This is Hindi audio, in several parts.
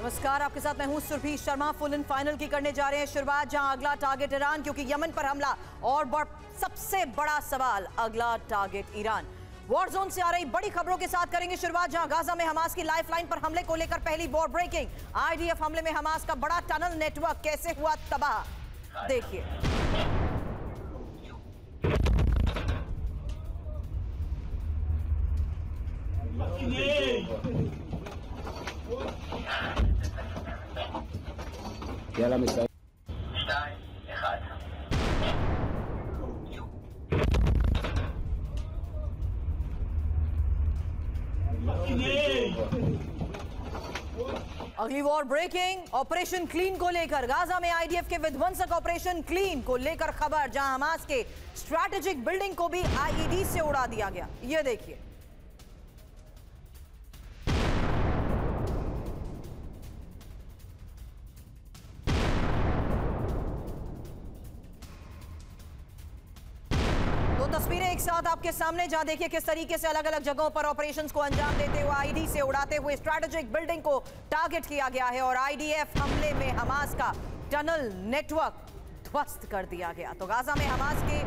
नमस्कार, आपके साथ मैं हूं Surabhi Sharma. Full and final की करने जा रहे हैं शुरुआत, जहां अगला टारगेट ईरान, क्योंकि यमन पर हमला और सबसे बड़ा सवाल, अगला टारगेट ईरान। वॉर जोन से आ रही बड़ी खबरों के साथ करेंगे शुरुआत, जहां गाजा में हमास की लाइफलाइन पर हमले को लेकर पहली वॉर ब्रेकिंग। आईडीएफ हमले में हमास का बड़ा टनल नेटवर्क कैसे हुआ तबाह, देखिए। יאללה מסיים. 2-1. अगली वॉर ब्रेकिंग ऑपरेशन क्लीन को लेकर, गाजा में आईडीएफ के विध्वंसक ऑपरेशन क्लीन को लेकर खबर, जहां हमास के स्ट्रैटेजिक बिल्डिंग को भी आईईडी से उड़ा दिया गया। ये देखिए। तस्वीरें एक साथ आपके सामने, जहां देखिए किस तरीके से अलग अलग जगहों पर ऑपरेशंस को अंजाम देते हुए आईडी से उड़ाते हुए स्ट्रैटेजिक बिल्डिंग को टारगेट किया गया है और आईडीएफ हमले में हमास का टनल नेटवर्क ध्वस्त कर दिया गया। तो गाजा में हमास के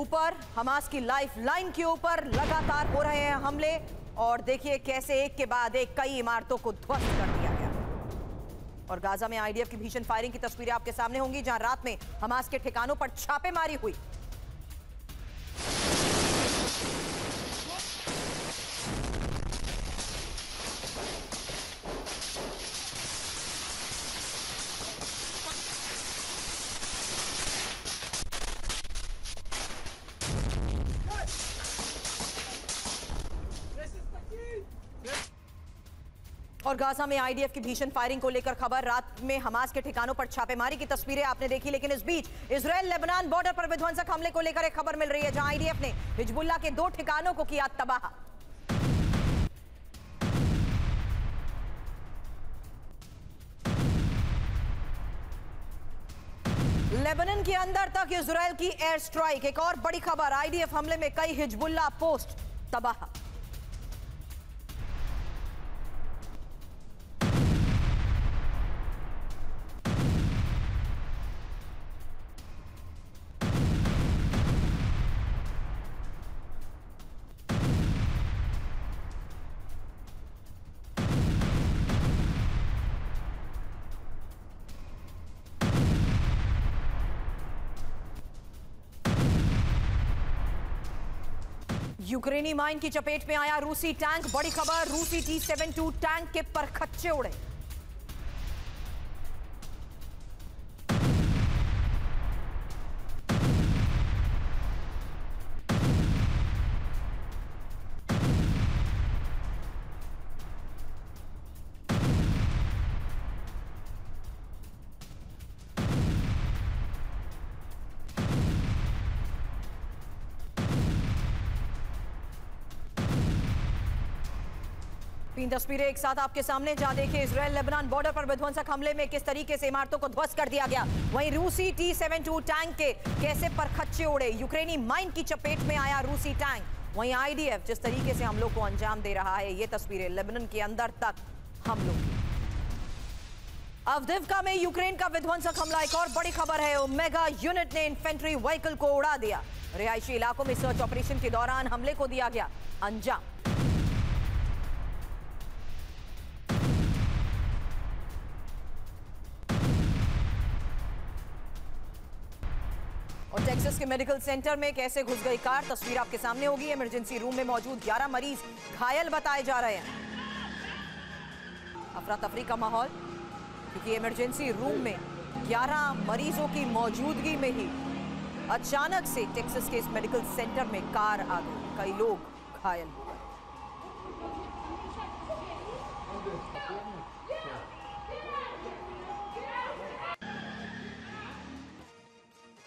ऊपर, हमास की लाइफलाइन के ऊपर लगातार हो रहे हैं हमले और देखिए कैसे एक के बाद एक कई इमारतों को ध्वस्त कर दिया गया। और गाजा में आईडीएफ की भीषण फायरिंग की तस्वीरें आपके सामने होंगी, जहां रात में हमास के ठिकानों पर छापेमारी हुई। और गाजा में आईडीएफ की भीषण फायरिंग को लेकर खबर, रात में हमास के ठिकानों पर छापेमारी की तस्वीरें आपने देखी। लेकिन इस बीच इजराइल लेबनान बॉर्डर पर विध्वंसक हमले को लेकर एक खबर मिल रही है, जहां आईडीएफ ने हिजबुल्लाह के 2 ठिकानों को किया तबाह। लेबनान के अंदर तक इजराइल की एयर स्ट्राइक। एक और बड़ी खबर, आईडीएफ हमले में कई हिजबुल्लाह पोस्ट तबाह। यूक्रेनी माइन की चपेट में आया रूसी टैंक। बड़ी खबर, रूसी T-72 टैंक के परखच्चे उड़े। तीन तस्वीरें एक साथ आपके सामने, जहां देखिए इजराइल लेबनान बॉर्डर पर विध्वंसक हमले में किस तरीके से इमारतों को ध्वस्त कर दिया गया। वहीं रूसी T-72 टैंक के कैसे परखच्चे उड़े। यूक्रेनी माइन की चपेट में आया रूसी टैंक। वहीं आईडीएफ जिस तरीके से हमलों को अंजाम दे रहा है, ये तस्वीरें लेबनान के अंदर तक हमलों की। अवदिव्का में यूक्रेन का विध्वंसक हमला। एक और बड़ी खबर है, ओमेगा यूनिट ने इन्फेंट्री व्हीकल को उड़ा दिया। रिहायशी इलाकों में सर्च ऑपरेशन के दौरान हमले को दिया गया अंजाम। और टेक्सास के मेडिकल सेंटर में कैसे घुस गई कार, तस्वीर आपके सामने होगी। इमरजेंसी रूम में मौजूद 11 मरीज घायल बताए जा रहे हैं। अफरा तफरी का माहौल, क्योंकि इमरजेंसी रूम में 11 मरीजों की मौजूदगी में ही अचानक से टेक्सास के इस मेडिकल सेंटर में कार आ गई। कई लोग घायल हो गए।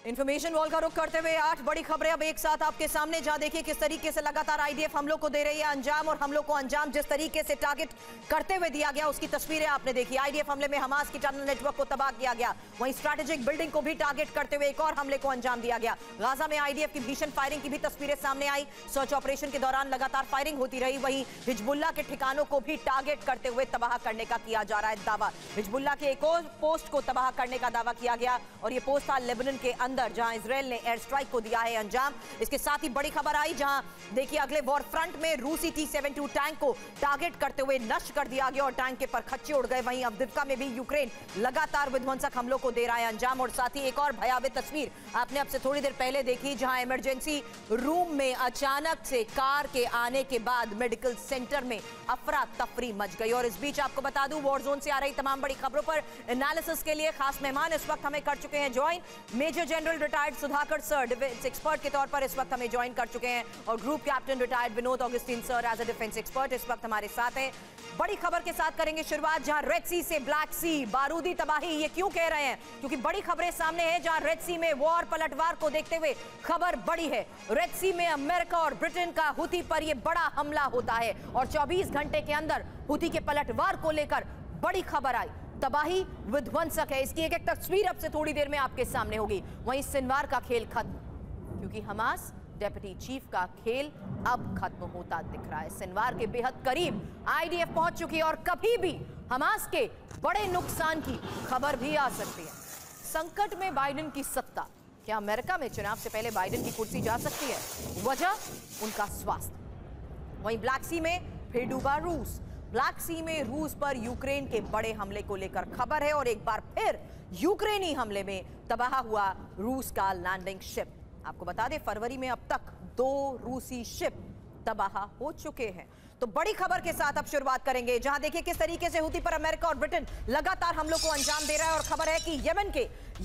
इंफॉर्मेशन वॉल का रुख करते हुए 8 बड़ी खबरें अब एक साथ आपके सामने, जहां देखिए किस तरीके से लगातार आईडीएफ हमलों को दे रही है अंजाम, और हमलों को अंजाम जिस तरीके से टारगेट करते हुए दिया गया उसकी तस्वीरें आपने देखी। आईडीएफ हमले में हमास की टनल नेटवर्क को तबाह किया गया, वहीं स्ट्रैटेजिक बिल्डिंग को भी टारगेट करते हुए एक और हमले को अंजाम दिया गया। गाजा में आईडीएफ की भीषण फायरिंग की भी तस्वीरें सामने आई। सर्च ऑपरेशन के दौरान लगातार फायरिंग होती रही। वहीं हिजबुल्लाह के ठिकानों को भी टारगेट करते हुए तबाह करने का किया जा रहा है दावा। हिजबुल्लाह के एक और पोस्ट को तबाह करने का दावा किया गया, और यह पोस्ट था लेबनान के अंदर, जहां इजराइल ने एयर स्ट्राइक को दिया है अंजाम। इसके साथ ही बड़ी खबर आई, जहां देखिए अगले वॉर फ्रंट में रूसी T-72 टैंक को टारगेट करते हुए नष्ट कर दिया गया और टैंक के परखच्चे उड़ गए। वहीं अवदिव्का में भी यूक्रेन लगातार विध्वंसक हमलों को दे रहा है अंजाम। और साथ ही एक और भयावह तस्वीर आपने अब से थोड़ी देर पहले देखी, जहां इमरजेंसी रूम में अचानक से कार के आने के बाद मेडिकल सेंटर में अफरा तफरी मच गई। और इस बीच आपको बता दूं, वॉर जोन से आ रही तमाम बड़ी खबरों पर एनालिसिस के लिए खास मेहमान इस वक्त हमें कर चुके हैं join. Major general retired Sudhakar sir defence expert के तौर पर इस वक्त हमें ज्वाइन कर चुके हैं, और group captain retired Vinod Augustine sir as a defence expert इस वक्त हमारे साथ हैं। बड़ी खबर के साथ करेंगे शुरुआत, जहां रेड सी से ब्लैक सी बारूदी तबाही। ये क्यों कह रहे हैं? क्योंकि बड़ी खबरें सामने हैं, जहां रेड सी में वॉर पलटवार को देखते हुए खबर बड़ी है। रेड सी में अमेरिका और ब्रिटेन का हुती पर यह बड़ा हमला होता है, और 24 घंटे के अंदर हुती के पलटवार को लेकर बड़ी खबर आई। तबाही विध्वंसक है। इसकी एक एक तस्वीर अब से थोड़ी देर में आपके सामने होगी। वहीं सिनवार का खेल खत्म, क्योंकि हमास डेप्यूटी चीफ का खेल अब खत्म होता दिख रहा है। सिनवार के बेहद करीब आईडीएफ पहुंच चुकी है, और कभी भी हमास के बड़े नुकसान की खबर भी आ सकती है। संकट में बाइडेन की सत्ता, क्या अमेरिका में चुनाव से पहले बाइडेन की कुर्सी जा सकती है? वजह उनका स्वास्थ्य। वहीं ब्लैक सी में फिर डूबा रूस। ब्लैक सी में रूस पर यूक्रेन के बड़े हमले को लेकर खबर है, और एक बार फिर यूक्रेनी हमले में तबाह हुआ रूस का लैंडिंग शिप। आपको बता दें, फरवरी में अब तक 2 रूसी शिप तबाह हो चुके हैं। तो बड़ी खबर के साथ अब शुरुआत करेंगे, जहां देखिए किस तरीके से हुती पर अमेरिका और ब्रिटेन लगातार हमलों को अंजाम दे रहा है। और खबर है कि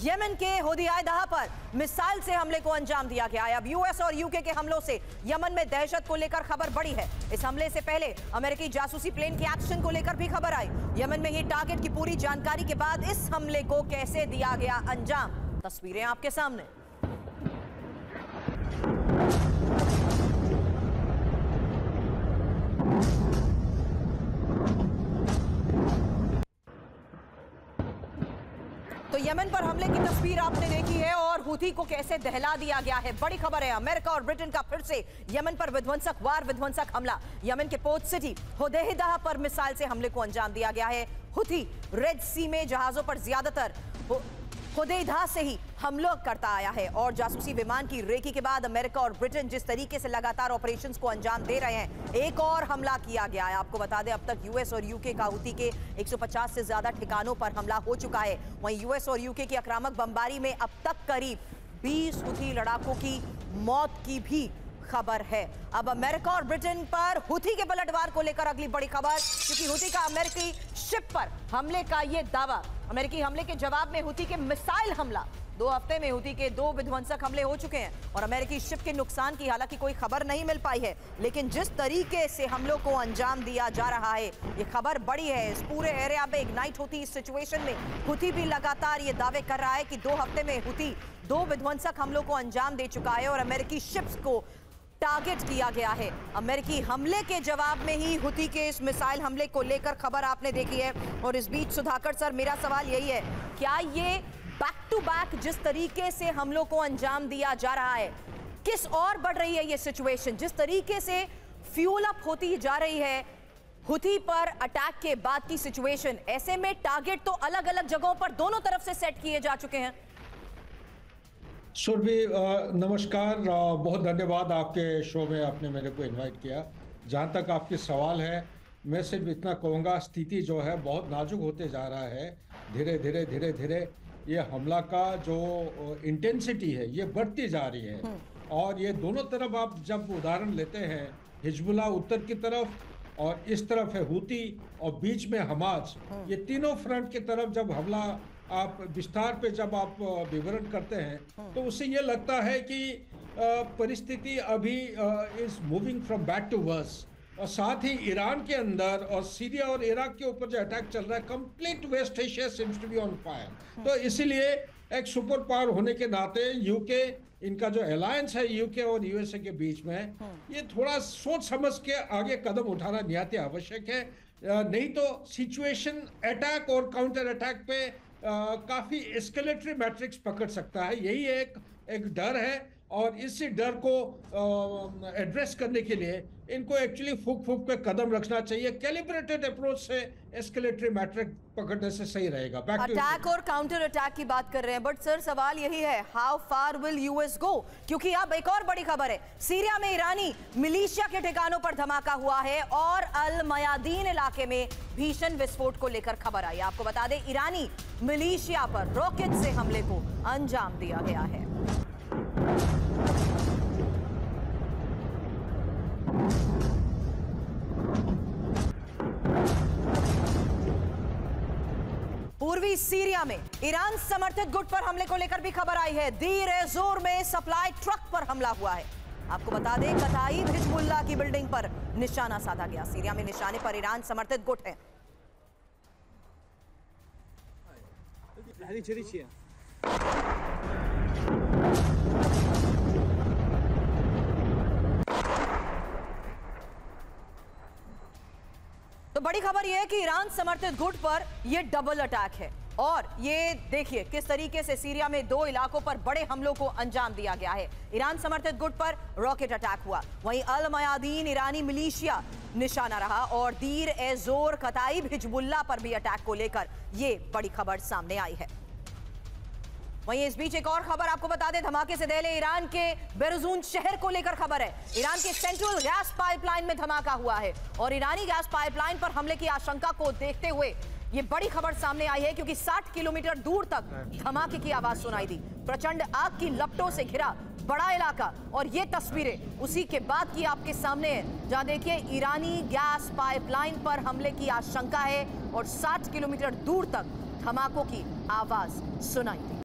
यमन के होदियाए-दहा पर मिसाइल से हमले को अंजाम दिया गया है। अब यूएस और यूके के हमलों से यमन में दहशत को लेकर खबर बड़ी है। इस हमले से पहले अमेरिकी जासूसी प्लेन के एक्शन को लेकर भी खबर आई। यमन में ही टारगेट की पूरी जानकारी के बाद इस हमले को कैसे दिया गया अंजाम, तस्वीरें आपके सामने। तो यमन पर हमले की तस्वीर आपने देखी है, और हुती को कैसे दहला दिया गया है। बड़ी खबर है, अमेरिका और ब्रिटेन का फिर से यमन पर विध्वंसक हमला। यमन के पोर्ट सिटी होदेइदा पर मिसाइल से हमले को अंजाम दिया गया है। हुती रेड सी में जहाजों पर ज्यादातर होदेइदा से ही हमला करता आया है, और जासूसी विमान की रेकी के बाद अमेरिका और ब्रिटेन जिस तरीके से लगातार ऑपरेशंस को अंजाम दे रहे हैं, एक और हमला किया गया है। आपको बता दें, अब तक यूएस और यूके का हुती के 150 से ज्यादा ठिकानों पर हमला हो चुका है। वहीं यूएस और यूके की आक्रामक बमबारी में अब तक करीब 20 हुती लड़ाकों की मौत की भी खबर है। अब अमेरिका और ब्रिटेन पर हुती के पलटवार को लेकर अगली बड़ी खबर, क्योंकि हुती का अमेरिकी शिप पर हमले का यह दावा। अमेरिकी हमले के जवाब में हुती के मिसाइल हमला। 2 हफ्ते में हुती के 2 विध्वंसक हमले हो चुके हैं, और अमेरिकी शिप के नुकसान की हालांकि कोई खबर नहीं मिल पाई है, लेकिन जिस तरीके से हमलों को अंजाम दिया जा रहा है, ये खबर बड़ी है। इस पूरे एरिया में इग्नाइट होती इस सिचुएशन में हुती भी लगातार ये दावे कर रहा है कि 2 हफ्ते में हुती 2 विध्वंसक हमलों को अंजाम दे चुका है, और अमेरिकी शिप्स को टारगेट किया गया है। अमेरिकी हमले के जवाब में ही हुती के इस मिसाइल हमले को लेकर खबर आपने देखी है। और इस बीच सुधाकर सर, मेरा सवाल यही है, क्या ये बैक टू बैक जिस तरीके से हमलों को अंजाम दिया जा रहा है, किस और बढ़ रही है ये सिचुएशन? जिस तरीके से फ्यूल अप होती जा रही है हुती पर अटैक के बाद की सिचुएशन, ऐसे में टारगेट तो अलग अलग जगहों पर दोनों तरफ से सेट किए जा चुके हैं। सुरभि, नमस्कार। बहुत धन्यवाद, आपके शो में आपने मेरे को इनवाइट किया। जहाँ तक आपके सवाल है, मैं सिर्फ इतना कहूँगा, स्थिति जो है बहुत नाजुक होते जा रहा है। धीरे धीरे ये हमला का जो इंटेंसिटी है ये बढ़ती जा रही है, और ये दोनों तरफ आप जब उदाहरण लेते हैं, हिजबुल्लाह उत्तर की तरफ और इस तरफ है हुती, और बीच में हमास, ये तीनों फ्रंट की तरफ जब हमला आप विस्तार पे जब आप विवरण करते हैं, तो उससे ये लगता है कि परिस्थिति अभी is moving from bad to worse. और साथ ही ईरान के अंदर और सीरिया और इराक के ऊपर जो अटैक चल रहा है, complete West Asia seems to be on fire. तो इसीलिए एक सुपर पावर होने के नाते यूके, इनका जो अलायंस है यूके और यूएसए के बीच में, ये थोड़ा सोच समझ के आगे कदम उठाना निहायत आवश्यक है। नहीं तो सिचुएशन अटैक और काउंटर अटैक पे काफी एस्केलेटरी मैट्रिक्स पकड़ सकता है। यही एक डर है और इसी डर को एड्रेस करने के लिए इनको एक्चुअली फूक के कदम रखना चाहिए। कैलिब्रेटेड अप्रोच से एस्केलेटरी मैट्रिक पकड़ने से सही रहेगा। अटैक और काउंटर अटैक की बात कर रहे हैं, बट सर सवाल यही है, हाउ फार विल यूएस गो? क्योंकि अब एक और बड़ी खबर है, सीरिया में ईरानी मिलिशिया के ठिकानों पर धमाका हुआ है और अल मयादीन इलाके में भीषण विस्फोट को लेकर खबर आई। आपको बता दें, ईरानी मिलिशिया पर रॉकेट से हमले को अंजाम दिया गया है। पूर्वी सीरिया में ईरान समर्थित गुट पर हमले को लेकर भी खबर आई है। दीर एज़ोर में सप्लाई ट्रक पर हमला हुआ है। आपको बता दें, कताइब हिजबुल्लाह की बिल्डिंग पर निशाना साधा गया। सीरिया में निशाने पर ईरान समर्थित गुट है। तो बड़ी खबर यह है कि ईरान समर्थित गुट पर यह डबल अटैक है और ये देखिए किस तरीके से सीरिया में 2 इलाकों पर बड़े हमलों को अंजाम दिया गया है। ईरान समर्थित गुट पर रॉकेट अटैक हुआ, वहीं अल मयादीन ईरानी मिलिशिया निशाना रहा और दीर एज़ोर कताइब हिजबुल्लाह पर भी अटैक को लेकर ये बड़ी खबर सामने आई है। वहीं इस बीच एक और खबर आपको बता दें, धमाके से दहले ईरान के बेरजून शहर को लेकर खबर है। ईरान के सेंट्रल गैस पाइपलाइन में धमाका हुआ है और ईरानी गैस पाइपलाइन पर हमले की आशंका को देखते हुए ये बड़ी खबर सामने आई है, क्योंकि 60 किलोमीटर दूर तक धमाके की आवाज सुनाई दी। प्रचंड आग की लपटों से घिरा बड़ा इलाका और ये तस्वीरें उसी के बाद की आपके सामने है, जहां देखिए ईरानी गैस पाइपलाइन पर हमले की आशंका है और 60 किलोमीटर दूर तक धमाकों की आवाज सुनाई दी।